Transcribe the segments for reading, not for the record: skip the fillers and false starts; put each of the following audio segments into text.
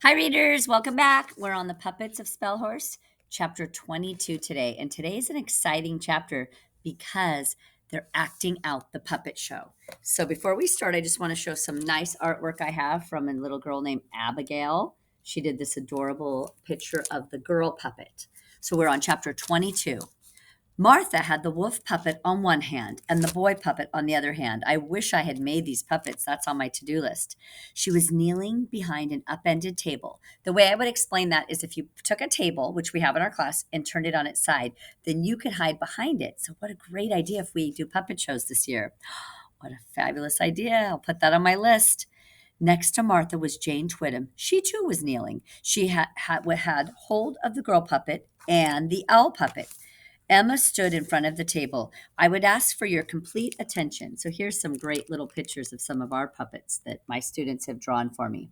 Hi, readers. Welcome back. We're on the Puppets of Spelhorst, chapter 22 today. And today is an exciting chapter because they're acting out the puppet show. So before we start, I just want to show some nice artwork I have from a little girl named Abigail. She did this adorable picture of the girl puppet. So we're on chapter 22. Martha had the wolf puppet on one hand and the boy puppet on the other hand. I wish I had made these puppets. That's on my to-do list. She was kneeling behind an upended table. The way I would explain that is if you took a table, which we have in our class, and turned it on its side, then you could hide behind it. So what a great idea if we do puppet shows this year. What a fabulous idea. I'll put that on my list. Next to Martha was Jane Twittem. She too was kneeling. She had hold of the girl puppet and the owl puppet. Emma stood in front of the table. I would ask for your complete attention. So here's some great little pictures of some of our puppets that my students have drawn for me.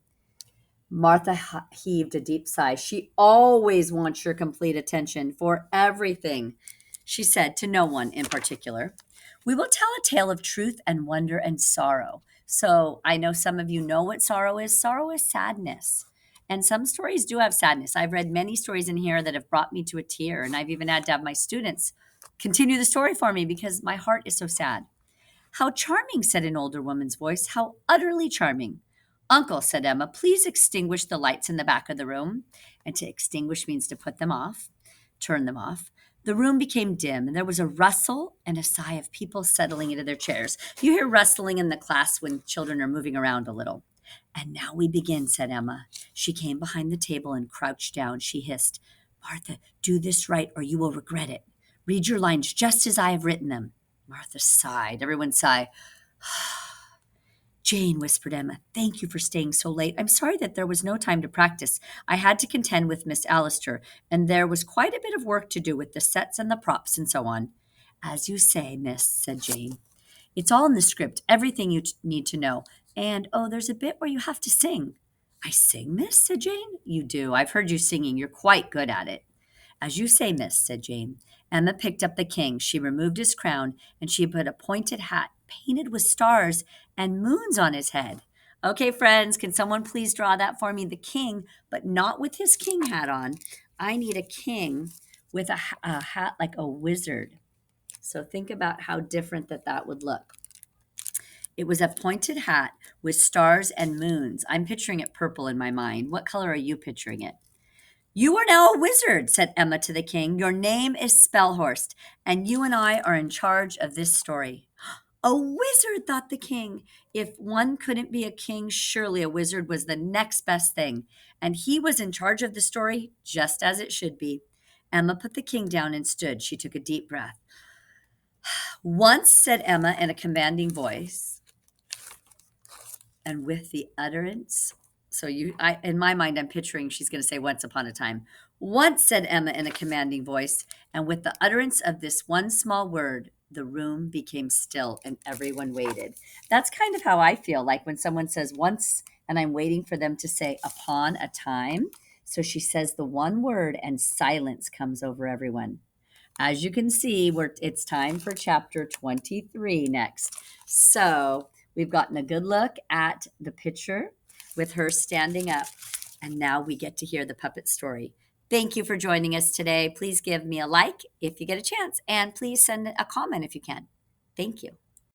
Martha heaved a deep sigh. She always wants your complete attention for everything, she said to no one in particular. We will tell a tale of truth and wonder and sorrow. So I know some of you know what sorrow is. Sorrow is sadness. And some stories do have sadness. I've read many stories in here that have brought me to a tear, and I've even had to have my students continue the story for me because my heart is so sad. How charming, said an older woman's voice. How utterly charming. Uncle, said Emma, please extinguish the lights in the back of the room. And to extinguish means to put them off, turn them off. The room became dim, and there was a rustle and a sigh of people settling into their chairs. You hear rustling in the class when children are moving around a little. And now we begin, said Emma. She came behind the table and crouched down. She hissed, Martha, do this right or you will regret it. Read your lines just as I have written them. Martha sighed. Everyone sighed. Jane, whispered Emma, thank you for staying so late. I'm sorry that there was no time to practice. I had to contend with Miss Allister, and there was quite a bit of work to do with the sets and the props and so on. As you say, miss, said Jane. It's all in the script, everything you need to know. And, oh, there's a bit where you have to sing. I sing, miss, said Jane. You do. I've heard you singing. You're quite good at it. As you say, miss, said Jane. Emma picked up the king. She removed his crown, and she put a pointed hat painted with stars and moons on his head. Okay, friends, can someone please draw that for me? The king, but not with his king hat on. I need a king with a hat like a wizard. So think about how different that would look. It was a pointed hat with stars and moons. I'm picturing it purple in my mind. What color are you picturing it? You are now a wizard, said Emma to the king. Your name is Spelhorst, and you and I are in charge of this story. A wizard, thought the king. If one couldn't be a king, surely a wizard was the next best thing. And he was in charge of the story, just as it should be. Emma put the king down and stood. She took a deep breath. Once, said Emma in a commanding voice, and with the utterance, in my mind, I'm picturing she's going to say once upon a time. Once, said Emma in a commanding voice, and with the utterance of this one small word, the room became still and everyone waited. That's kind of how I feel like when someone says once and I'm waiting for them to say upon a time. So she says the one word and silence comes over everyone. As you can see, it's time for chapter 23 next. So we've gotten a good look at the picture with her standing up, and now we get to hear the puppet story. Thank you for joining us today. Please give me a like if you get a chance, and please send a comment if you can. Thank you.